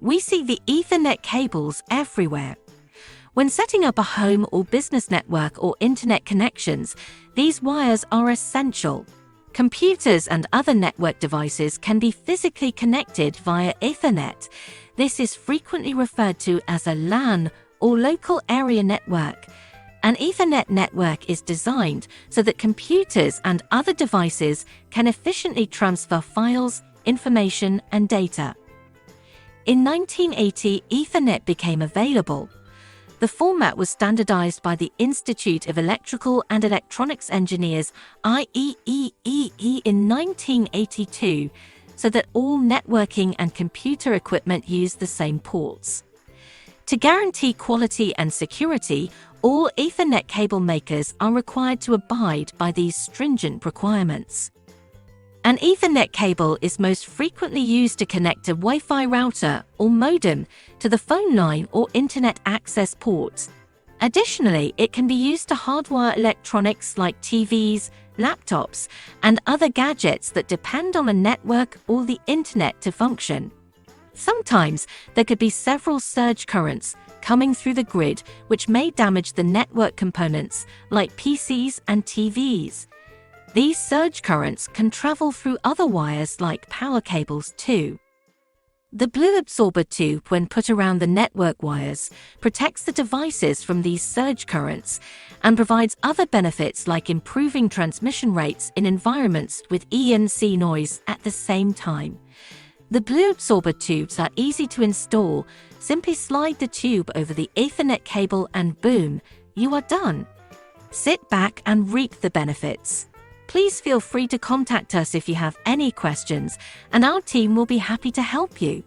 we see the Ethernet cables everywhere. When setting up a home or business network or internet connections, these wires are essential. Computers and other network devices can be physically connected via Ethernet. This is frequently referred to as a LAN or local area network. An Ethernet network is designed so that computers and other devices can efficiently transfer files, information, and data. In 1980, Ethernet became available. The format was standardized by the Institute of Electrical and Electronics Engineers (IEEE) in 1982, so that all networking and computer equipment used the same ports. To guarantee quality and security, all Ethernet cable makers are required to abide by these stringent requirements. An Ethernet cable is most frequently used to connect a Wi-Fi router or modem to the phone line or internet access port. Additionally, it can be used to hardwire electronics like TVs, laptops, and other gadgets that depend on a network or the internet to function. Sometimes there could be several surge currents coming through the grid, which may damage the network components like PCs and TVs. These surge currents can travel through other wires like power cables too. The Blueabsorber tube, when put around the network wires, protects the devices from these surge currents and provides other benefits like improving transmission rates in environments with ENC noise at the same time. The Blueabsorber tubes are easy to install. Simply slide the tube over the Ethernet cable and boom, you are done. Sit back and reap the benefits. Please feel free to contact us if you have any questions, and our team will be happy to help you.